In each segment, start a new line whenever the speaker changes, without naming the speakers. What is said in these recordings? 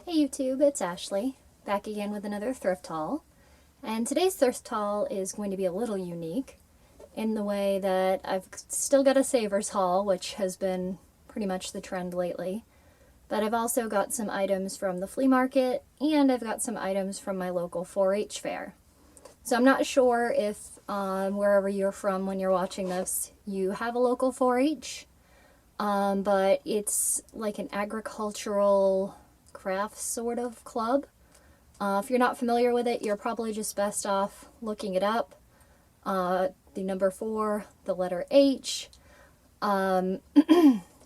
Hey YouTube, it's Ashley, back again with another thrift haul. And today's thrift haul is going to be a little unique in the way that I've still got a Savers haul, which has been pretty much the trend lately. But I've also got some items from the flea market, and I've got some items from my local 4-H fair. So I'm not sure if wherever you're from when you're watching this, you have a local 4-H, but it's like an agricultural crafts sort of club. If you're not familiar with it, you're probably just best off looking it up. The number 4, the letter H,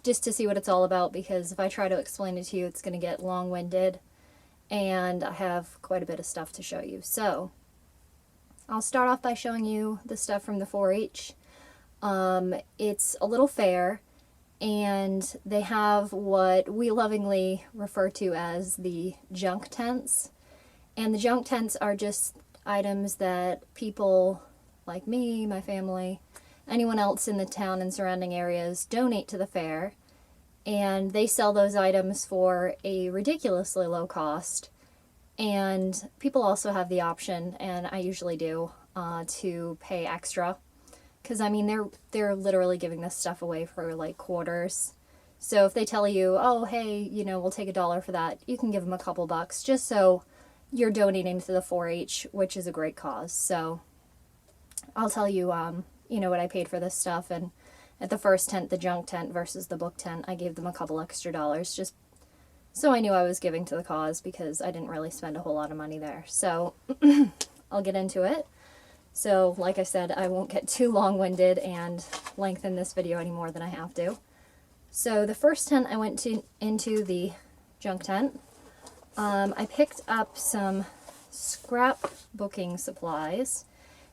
just to see what it's all about, because if I try to explain it to you, it's going to get long-winded, and I have quite a bit of stuff to show you. So I'll start off by showing you the stuff from the 4-H. It's a little fair, and they have what we lovingly refer to as the junk tents. And the junk tents are just items that people like me, my family, anyone else in the town and surrounding areas donate to the fair. And they sell those items for a ridiculously low cost. And people also have the option, and I usually do, to pay extra. Because, I mean, they're literally giving this stuff away for, like, quarters. So if they tell you, oh, hey, you know, we'll take $1 for that, you can give them a couple bucks, just so you're donating to the 4-H, which is a great cause. So I'll tell you, you know, what I paid for this stuff. And at the first tent, the junk tent versus the book tent, I gave them a couple extra dollars, just so I knew I was giving to the cause, because I didn't really spend a whole lot of money there. So I'll get into it. So, like I said, I won't get too long-winded and lengthen this video any more than I have to. So the first tent I went into the junk tent. I picked up some scrapbooking supplies,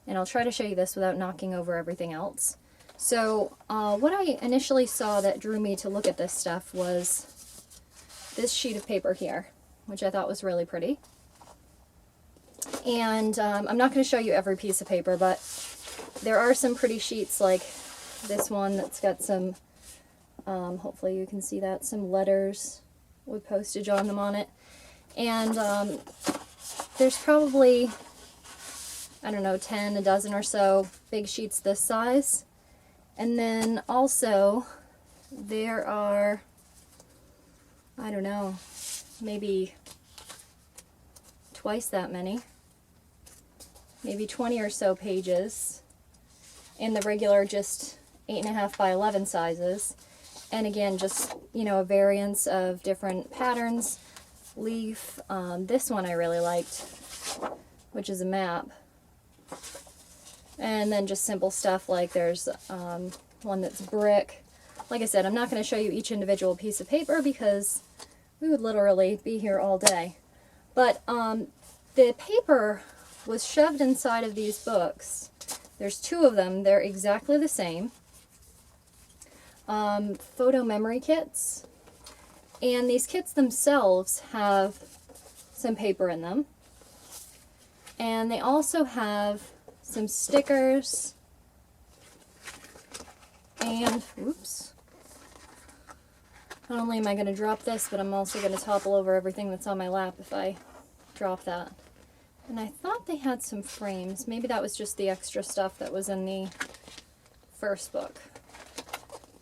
and I'll try to show you this without knocking over everything else. So what I initially saw that drew me to look at this stuff was this sheet of paper here, which I thought was really pretty. And I'm not going to show you every piece of paper, but there are some pretty sheets like this one that's got some, hopefully you can see that, some letters with postage on them on it. And there's probably, I don't know, 10, a dozen or so big sheets this size. And then also there are, I don't know, maybe twice that many, maybe 20 or so pages in the regular just 8.5 by 11 sizes. And again, just, you know, a variance of different patterns. Leaf, this one I really liked, which is a map. And then just simple stuff like there's one that's brick. Like I said, I'm not going to show you each individual piece of paper because we would literally be here all day. But the paper was shoved inside of these books. There's 2 of them. They're exactly the same. Photo memory kits. And these kits themselves have some paper in them. And they also have some stickers. And, oops. Not only am I going to drop this, but I'm also going to topple over everything that's on my lap if I drop that. And I thought they had some frames. Maybe that was just the extra stuff that was in the first book.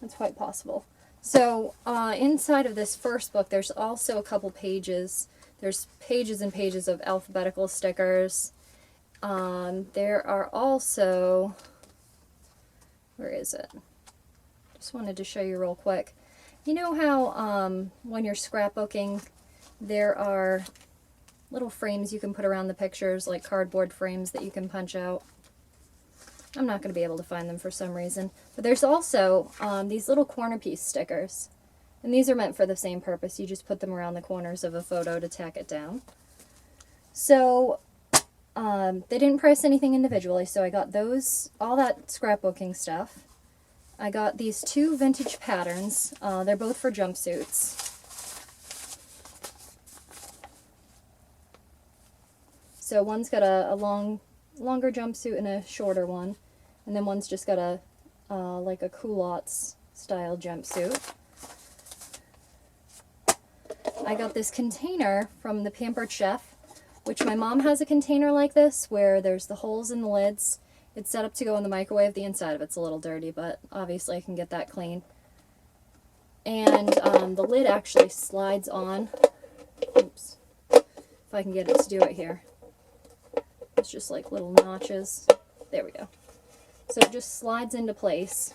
That's quite possible. So inside of this first book, there's also a couple pages. There's pages and pages of alphabetical stickers. There are also, where is it? Just wanted to show you real quick. You know how when you're scrapbooking, there are little frames you can put around the pictures, like cardboard frames that you can punch out. I'm not going to be able to find them for some reason. But there's also these little corner piece stickers. And these are meant for the same purpose. You just put them around the corners of a photo to tack it down. So they didn't price anything individually, so I got those, all that scrapbooking stuff. I got these 2 vintage patterns. They're both for jumpsuits. So one's got a longer jumpsuit and a shorter one, and then one's just got a like a culottes style jumpsuit. I got this container from the Pampered Chef, which my mom has a container like this where there's the holes in the lids. It's set up to go in the microwave. The inside of it's a little dirty, but obviously I can get that clean. And the lid actually slides on. Oops. If I can get it to do it here. It's just like little notches. There we go. So it just slides into place.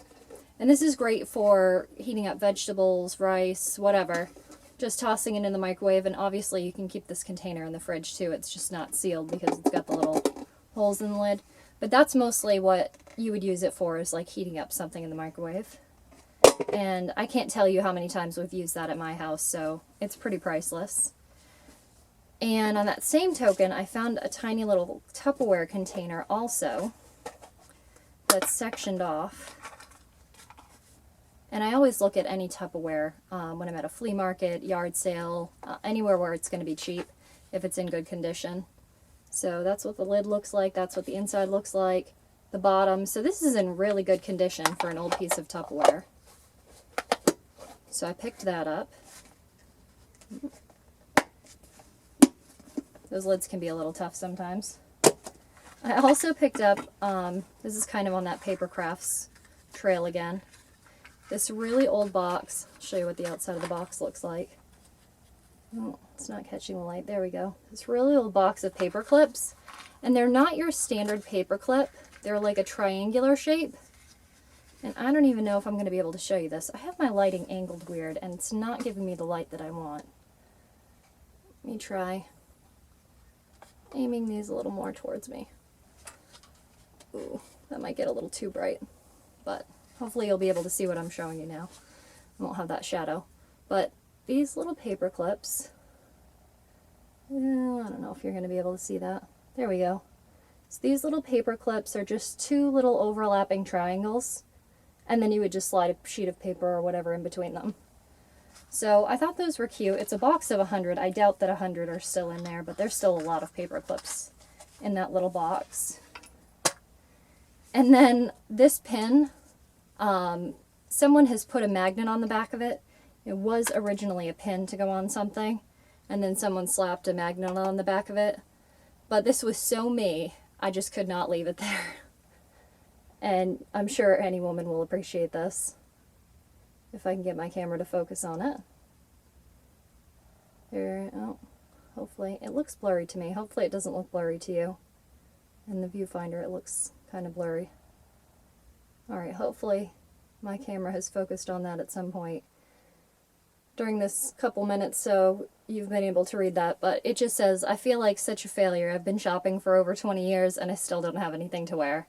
And this is great for heating up vegetables, rice, whatever. Just tossing it in the microwave, and obviously you can keep this container in the fridge too. It's just not sealed because it's got the little holes in the lid. But that's mostly what you would use it for, is like heating up something in the microwave. And I can't tell you how many times we've used that at my house, so it's pretty priceless. And on that same token, I found a tiny little Tupperware container also that's sectioned off. And I always look at any Tupperware when I'm at a flea market, yard sale, anywhere where it's going to be cheap, if it's in good condition. So that's what the lid looks like. That's what the inside looks like. The bottom. So this is in really good condition for an old piece of Tupperware. So I picked that up. Those lids can be a little tough sometimes. I also picked up, this is kind of on that paper crafts trail again, this really old box. I'll show you what the outside of the box looks like. Oh, it's not catching the light. There we go. This really old box of paper clips. And they're not your standard paper clip. They're like a triangular shape. And I don't even know if I'm going to be able to show you this. I have my lighting angled weird, and it's not giving me the light that I want. Let me try aiming these a little more towards me. Ooh, that might get a little too bright. But hopefully you'll be able to see what I'm showing you now. I won't have that shadow. But these little paper clips, I don't know if you're going to be able to see that. There we go. So these little paper clips are just two little overlapping triangles, and then you would just slide a sheet of paper or whatever in between them. So I thought those were cute. It's a box of 100. I doubt that 100 are still in there, but there's still a lot of paper clips in that little box. And then this pin, someone has put a magnet on the back of it. It was originally a pin to go on something, and then someone slapped a magnet on the back of it. But this was so me, I just could not leave it there. And I'm sure any woman will appreciate this, if I can get my camera to focus on it. There, oh, hopefully. It looks blurry to me. Hopefully it doesn't look blurry to you. In the viewfinder it looks kind of blurry. Alright, hopefully my camera has focused on that at some point during this couple minutes, so you've been able to read that. But it just says, I feel like such a failure. I've been shopping for over 20 years and I still don't have anything to wear.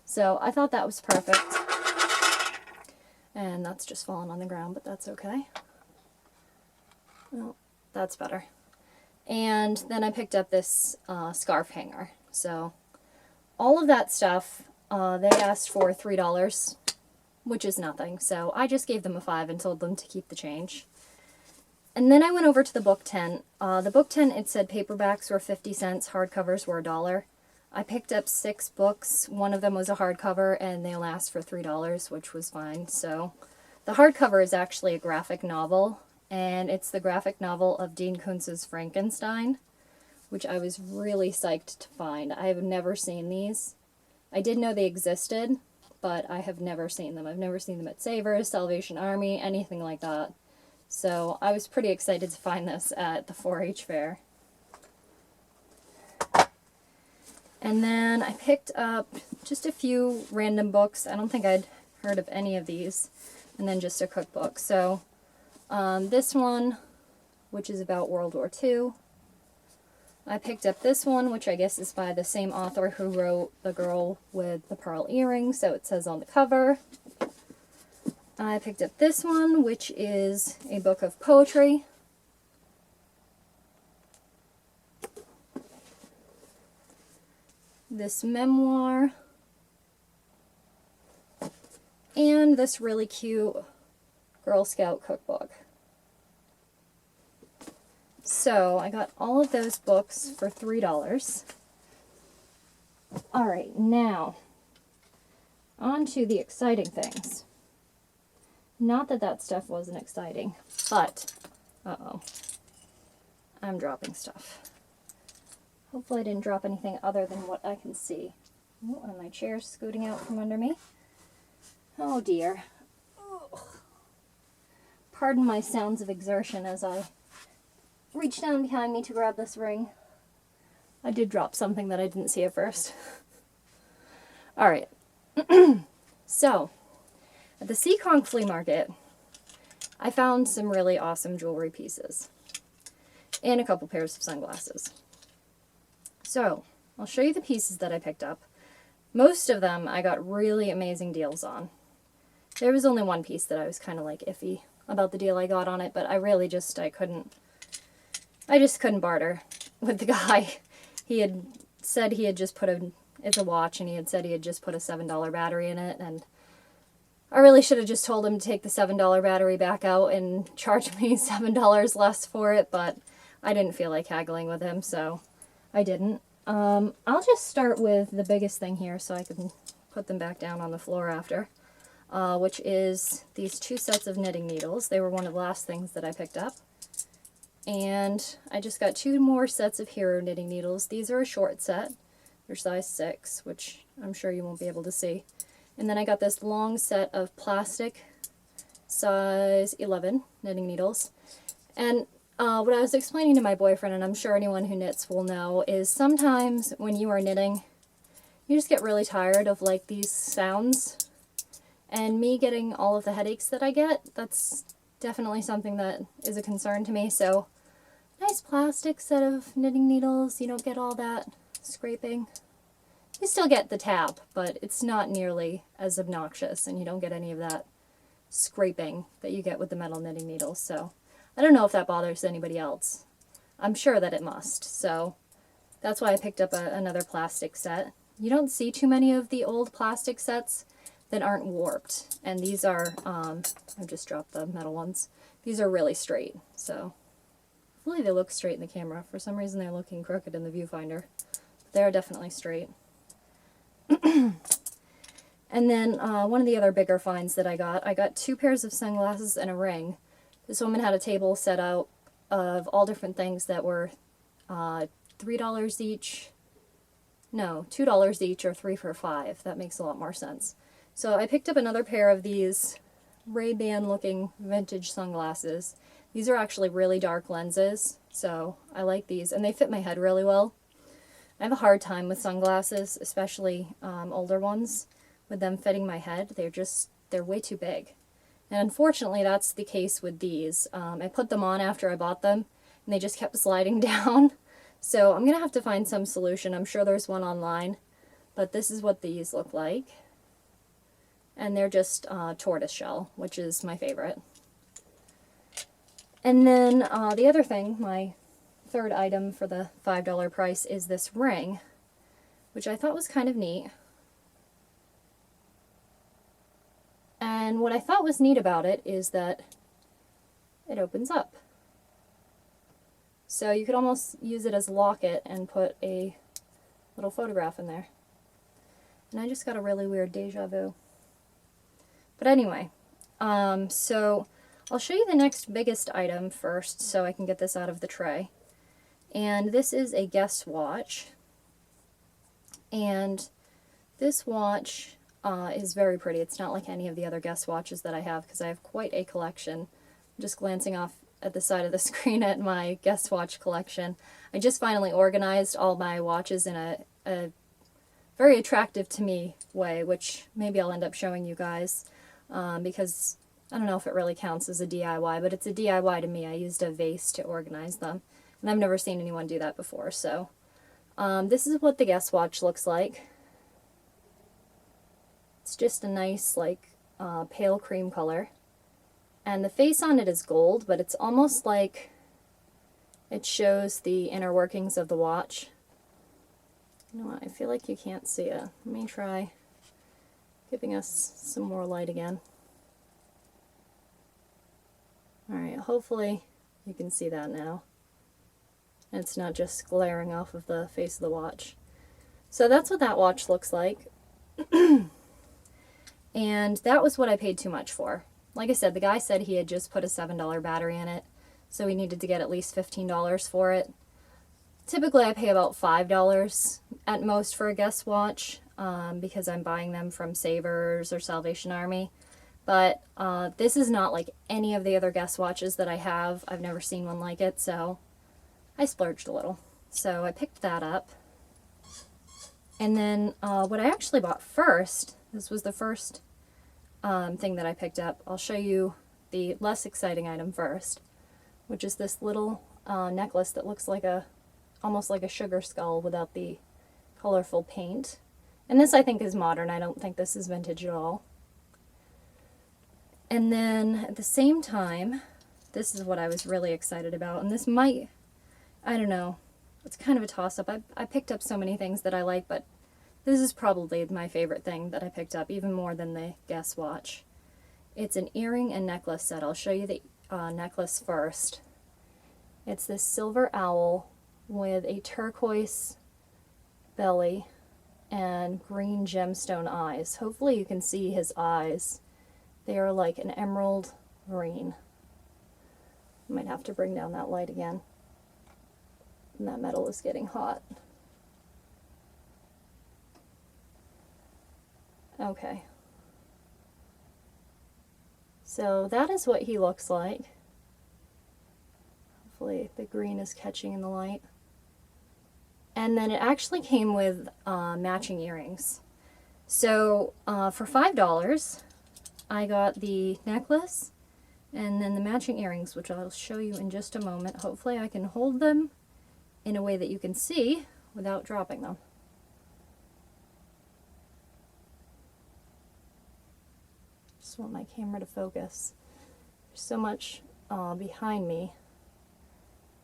So I thought that was perfect. And that's just fallen on the ground, but that's okay. Oh, that's better. And then I picked up this scarf hanger. So all of that stuff, they asked for $3, which is nothing. So I just gave them a $5 and told them to keep the change. And then I went over to the book tent. The book tent, it said paperbacks were 50 cents, hardcovers were $1. I picked up 6 books. One of them was a hardcover, and they asked for $3, which was fine. So the hardcover is actually a graphic novel, and it's the graphic novel of Dean Koontz's Frankenstein, which I was really psyched to find. I have never seen these. I did know they existed, but I have never seen them. I've never seen them at Savers, Salvation Army, anything like that. So I was pretty excited to find this at the 4-H fair. And then I picked up just a few random books. I don't think I'd heard of any of these. And then just a cookbook. So this one, which is about World War II. I picked up this one, which I guess is by the same author who wrote The Girl with the Pearl Earrings, so it says on the cover. I picked up this one, which is a book of poetry. This memoir. And this really cute Girl Scout cookbook. So I got all of those books for $3. Alright, now on to the exciting things. Not that that stuff wasn't exciting, but, uh-oh. I'm dropping stuff. Hopefully I didn't drop anything other than what I can see. Oh, and my chair's scooting out from under me. Oh dear. Ugh. Pardon my sounds of exertion as I reach down behind me to grab this ring. I did drop something that I didn't see at first. Alright. So, at the Seekonk Flea Market, I found some really awesome jewelry pieces. And a couple pairs of sunglasses. So, I'll show you the pieces that I picked up. Most of them I got really amazing deals on. There was only one piece that I was kind of like iffy about the deal I got on it, but I really just, I just couldn't barter with the guy. He had said he had just put it's a watch, and he had said he had just put a $7 battery in it, and I really should have just told him to take the $7 battery back out and charge me $7 less for it, but I didn't feel like haggling with him, so I didn't. I'll just start with the biggest thing here so I can put them back down on the floor after, which is these 2 sets of knitting needles. They were one of the last things that I picked up. And I just got 2 more sets of Hero knitting needles. These are a short set. They're size 6, which I'm sure you won't be able to see. And then I got this long set of plastic size 11 knitting needles. And what I was explaining to my boyfriend, and I'm sure anyone who knits will know, is sometimes when you are knitting, you just get really tired of like these sounds. And me getting all of the headaches that I get, that's definitely something that is a concern to me. So, nice plastic set of knitting needles. You don't get all that scraping. You still get the tap, but it's not nearly as obnoxious, and you don't get any of that scraping that you get with the metal knitting needles. So, I don't know if that bothers anybody else. I'm sure that it must, so that's why I picked up another plastic set. You don't see too many of the old plastic sets that aren't warped, and these are, I just dropped the metal ones. These are really straight, so hopefully they look straight in the camera. For some reason they're looking crooked in the viewfinder. They're definitely straight. And then one of the other bigger finds that I got 2 pairs of sunglasses and a ring. This woman had a table set out of all different things that were $3 each. No, $2 each, or 3 for $5. That makes a lot more sense. So I picked up another pair of these Ray-Ban looking vintage sunglasses. These are actually really dark lenses, so I like these, and they fit my head really well. I have a hard time with sunglasses, especially older ones, with them fitting my head. They're way too big. And unfortunately, that's the case with these. I put them on after I bought them, and they just kept sliding down. So I'm going to have to find some solution. I'm sure there's one online, but this is what these look like. And they're just tortoiseshell, which is my favorite. And then the other thing, my third item for the $5 price, is this ring, which I thought was kind of neat. And what I thought was neat about it is that it opens up. So you could almost use it as a locket and put a little photograph in there. And I just got a really weird deja vu. But anyway, so I'll show you the next biggest item first so I can get this out of the tray. And this is a Guess watch. And this watch is very pretty. It's not like any of the other Guess watches that I have, because I have quite a collection. I'm just glancing off at the side of the screen at my Guess watch collection. I just finally organized all my watches in a very attractive to me way, which maybe I'll end up showing you guys, because I don't know if it really counts as a DIY, but it's a DIY to me. I used a vase to organize them, and I've never seen anyone do that before. So this is what the Guess watch looks like. It's just a nice, like, pale cream color. And the face on it is gold, but it's almost like it shows the inner workings of the watch. You know what, I feel like you can't see it. Let me try giving us some more light again. Alright, hopefully you can see that now. And it's not just glaring off of the face of the watch. So that's what that watch looks like. And that was what I paid too much for. Like I said, the guy said he had just put a $7 battery in it. so we needed to get at least $15 for it. Typically I pay about $5 at most for a guest watch because I'm buying them from Savers or Salvation Army. But this is not like any of the other guest watches that I have. I've never seen one like it, so I splurged a little. So I picked that up. And then what I actually bought first, this was the first thing that I picked up. I'll show you the less exciting item first, which is this little necklace that looks like almost like a sugar skull without the colorful paint. And this I think is modern. I don't think this is vintage at all. And then at the same time, this is what I was really excited about. And this might, I don't know, it's kind of a toss-up. I picked up so many things that I like, but this is probably my favorite thing that I picked up, even more than the guest watch. It's an earring and necklace set. I'll show you the necklace first. It's this silver owl with a turquoise belly and green gemstone eyes. Hopefully you can see his eyes. They are like an emerald green. I might have to bring down that light again. And that metal is getting hot. Okay. So that is what he looks like. Hopefully the green is catching in the light. And then it actually came with matching earrings. So for $5, I got the necklace and then the matching earrings, which I'll show you in just a moment. Hopefully I can hold them in a way that you can see without dropping them. Just want my camera to focus. There's so much behind me,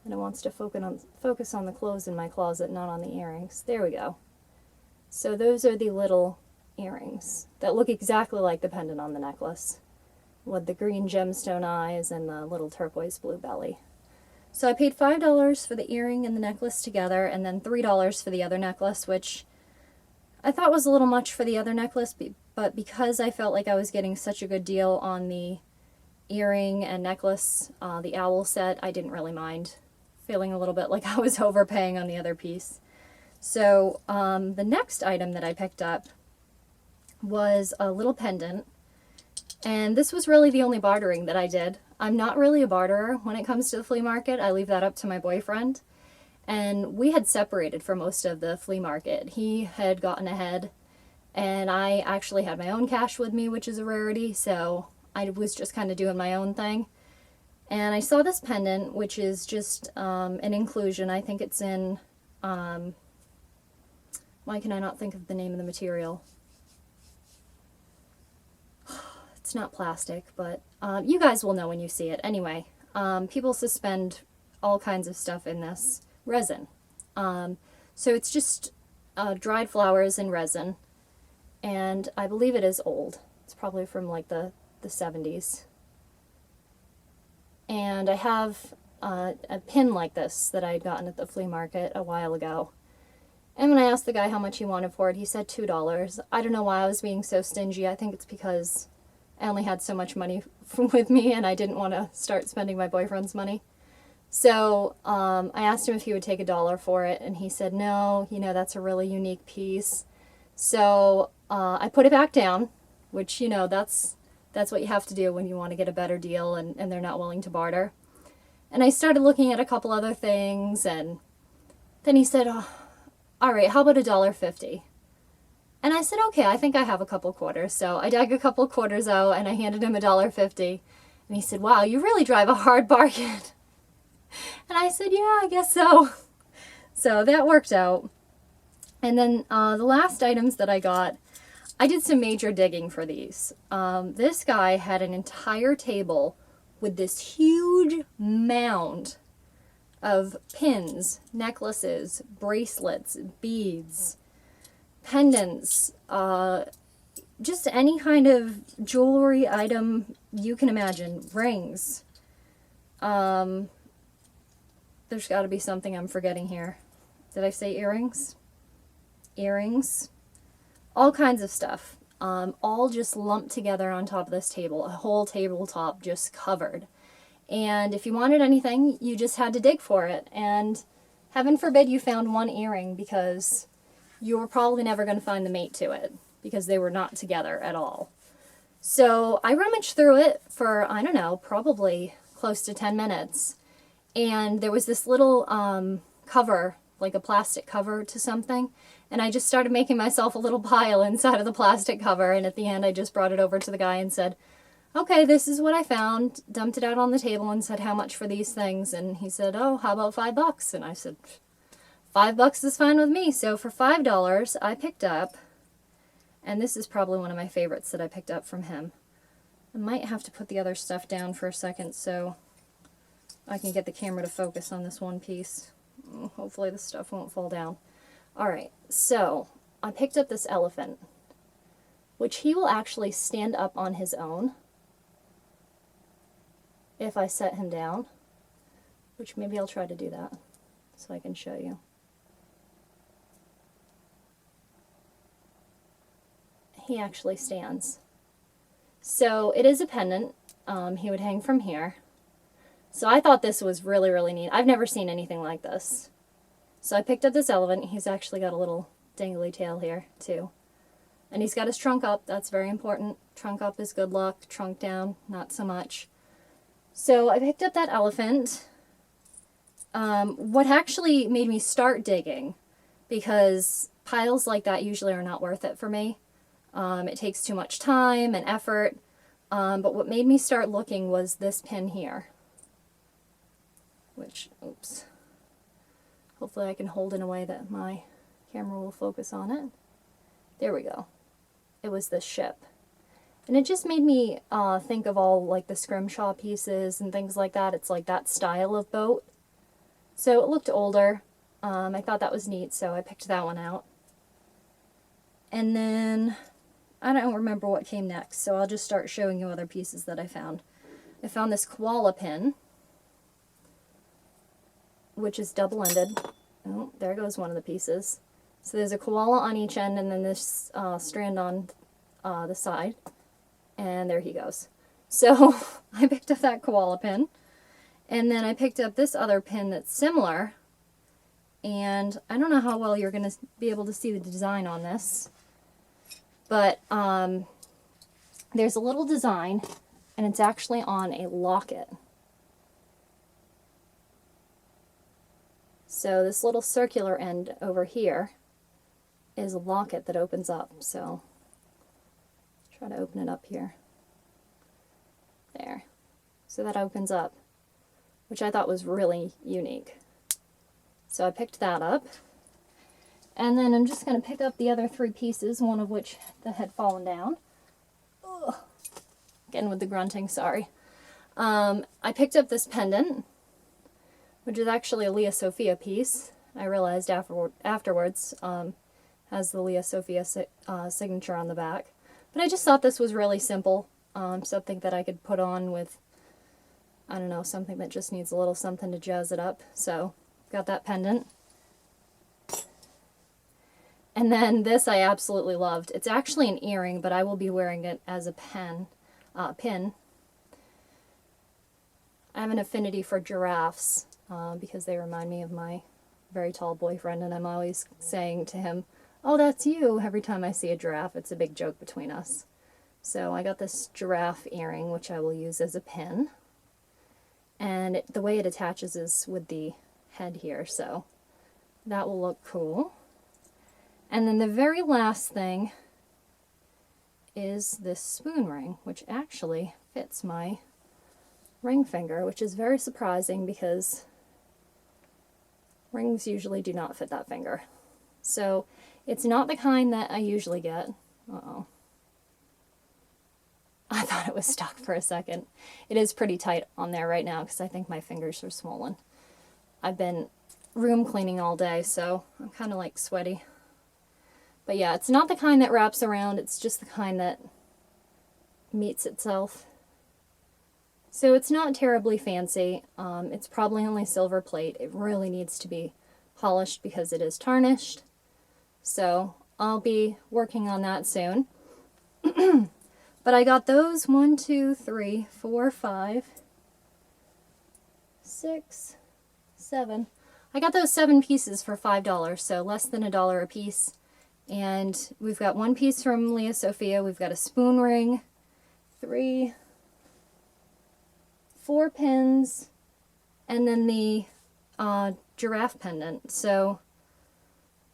and it wants to focus on the clothes in my closet, not on the earrings. There we go. So those are the little earrings that look exactly like the pendant on the necklace, with the green gemstone eyes and the little turquoise blue belly. So I paid $5 for the earring and the necklace together, and then $3 for the other necklace, which I thought was a little much for the other necklace, but because I felt like I was getting such a good deal on the earring and necklace, the owl set, I didn't really mind feeling a little bit like I was overpaying on the other piece. So the next item that I picked up was a little pendant, and this was really the only bartering that I did. I'm not really a barterer when it comes to the flea market. I leave that up to my boyfriend, and we had separated for most of the flea market. He had gotten ahead, and I actually had my own cash with me, which is a rarity, so I was just kind of doing my own thing. And I saw this pendant, which is just an inclusion. I think it's in, why can I not think of the name of the material? It's not plastic, but you guys will know when you see it. Anyway, people suspend all kinds of stuff in this resin. So it's just dried flowers in resin, and I believe it is old. It's probably from like the 70s. And I have a pin like this that I had gotten at the flea market a while ago. And when I asked the guy how much he wanted for it, he said $2. I don't know why I was being so stingy. I think it's because I only had so much money with me and I didn't want to start spending my boyfriend's money. So I asked him if he would take $1 for it, and he said, no, you know, that's a really unique piece. So I put it back down, which, you know, that's what you have to do when you want to get a better deal and they're not willing to barter. And I started looking at a couple other things, and then he said, oh, all right, how about $1.50? And I said, okay, I think I have a couple quarters. So I dug a couple quarters out and I handed him $1.50. And he said, wow, you really drive a hard bargain. And I said, yeah, I guess so. So that worked out. And then the last items that I got, I did some major digging for these. This guy had an entire table with this huge mound of pins, necklaces, bracelets, beads, pendants, just any kind of jewelry item you can imagine, rings. There's got to be something I'm forgetting here. Did I say earrings? Earrings. All kinds of stuff. All just lumped together on top of this table. A whole tabletop just covered. And if you wanted anything, you just had to dig for it. And heaven forbid you found one earring, because you were probably never going to find the mate to it, because they were not together at all. So I rummaged through it for, I don't know, probably close to 10 minutes. And there was this little cover, like a plastic cover to something. And I just started making myself a little pile inside of the plastic cover. And at the end, I just brought it over to the guy and said, okay, this is what I found. Dumped it out on the table and said, how much for these things? And he said, oh, how about $5? And I said, $5 is fine with me. So for $5, I picked up, and this is probably one of my favorites that I picked up from him. I might have to put the other stuff down for a second so I can get the camera to focus on this one piece. Hopefully the stuff won't fall down. Alright, so I picked up this elephant, which he will actually stand up on his own if I set him down, which maybe I'll try to do that so I can show you. He actually stands. So it is a pendant. He would hang from here. So I thought this was really, really neat. I've never seen anything like this. So I picked up this elephant. He's actually got a little dangly tail here too. And he's got his trunk up. That's very important. Trunk up is good luck. Trunk down, not so much. So I picked up that elephant. What actually made me start digging, because piles like that usually are not worth it for me. It takes too much time and effort. But what made me start looking was this pin here. Which, oops. Hopefully I can hold in a way that my camera will focus on it. There we go. It was this ship. And it just made me think of all like the scrimshaw pieces and things like that. It's like that style of boat. So it looked older. I thought that was neat, so I picked that one out. And then I don't remember what came next, so I'll just start showing you other pieces that I found. I found this koala pin, which is double-ended. Oh, there goes one of the pieces. So there's a koala on each end and then this strand on the side. And there he goes. So I picked up that koala pin. And then I picked up this other pin that's similar. And I don't know how well you're going to be able to see the design on this. But there's a little design, and it's actually on a locket. So this little circular end over here is a locket that opens up. So try to open it up here. There. So that opens up, which I thought was really unique. So I picked that up. And then I'm just going to pick up the other three pieces, one of which that had fallen down. Ugh. Again with the grunting, sorry. I picked up this pendant, which is actually a Leah Sophia piece. I realized afterwards has the Leah Sophia signature on the back. But I just thought this was really simple. Something that I could put on with, I don't know, something that just needs a little something to jazz it up. So, got that pendant. And then this I absolutely loved. It's actually an earring, but I will be wearing it as a pin. I have an affinity for giraffes because they remind me of my very tall boyfriend, and I'm always saying to him, oh, that's you, every time I see a giraffe. It's a big joke between us. So I got this giraffe earring, which I will use as a pin. And the way it attaches is with the head here, so that will look cool. And then the very last thing is this spoon ring, which actually fits my ring finger, which is very surprising because rings usually do not fit that finger. So it's not the kind that I usually get. Uh-oh. I thought it was stuck for a second. It is pretty tight on there right now because I think my fingers are swollen. I've been room cleaning all day, so I'm kind of like sweaty. But yeah, it's not the kind that wraps around, it's just the kind that meets itself. So it's not terribly fancy. It's probably only silver plate. It really needs to be polished because it is tarnished. So I'll be working on that soon. But I got those 1, 2, 3, 4, 5, 6, 7. I got those 7 pieces for $5, so less than $1 a piece. And we've got 1 piece from Leah Sophia. We've got a spoon ring, 3, 4 pins, and then the giraffe pendant. So,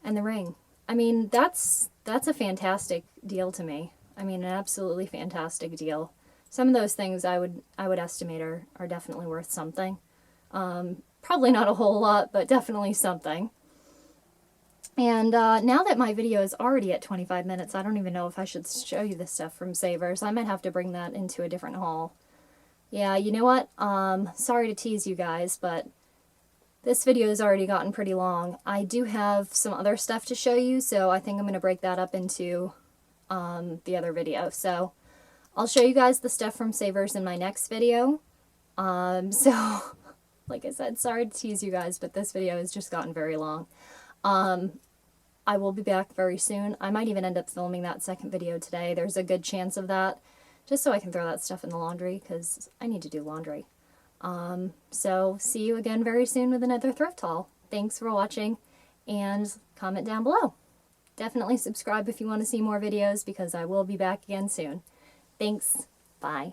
and the ring. I mean, that's a fantastic deal to me. I mean, an absolutely fantastic deal. Some of those things I would estimate are definitely worth something. Probably not a whole lot, but definitely something. And now that my video is already at 25 minutes, I don't even know if I should show you this stuff from Savers. I might have to bring that into a different haul. Yeah, you know what? Sorry to tease you guys, but this video has already gotten pretty long. I do have some other stuff to show you, so I think I'm going to break that up into the other video. So I'll show you guys the stuff from Savers in my next video. So, like I said, sorry to tease you guys, but this video has just gotten very long. I will be back very soon. I might even end up filming that second video today. There's a good chance of that, just so I can throw that stuff in the laundry, because I need to do laundry. So see you again very soon with another thrift haul. Thanks for watching, and comment down below. Definitely subscribe if you want to see more videos, because I will be back again soon. Thanks. Bye.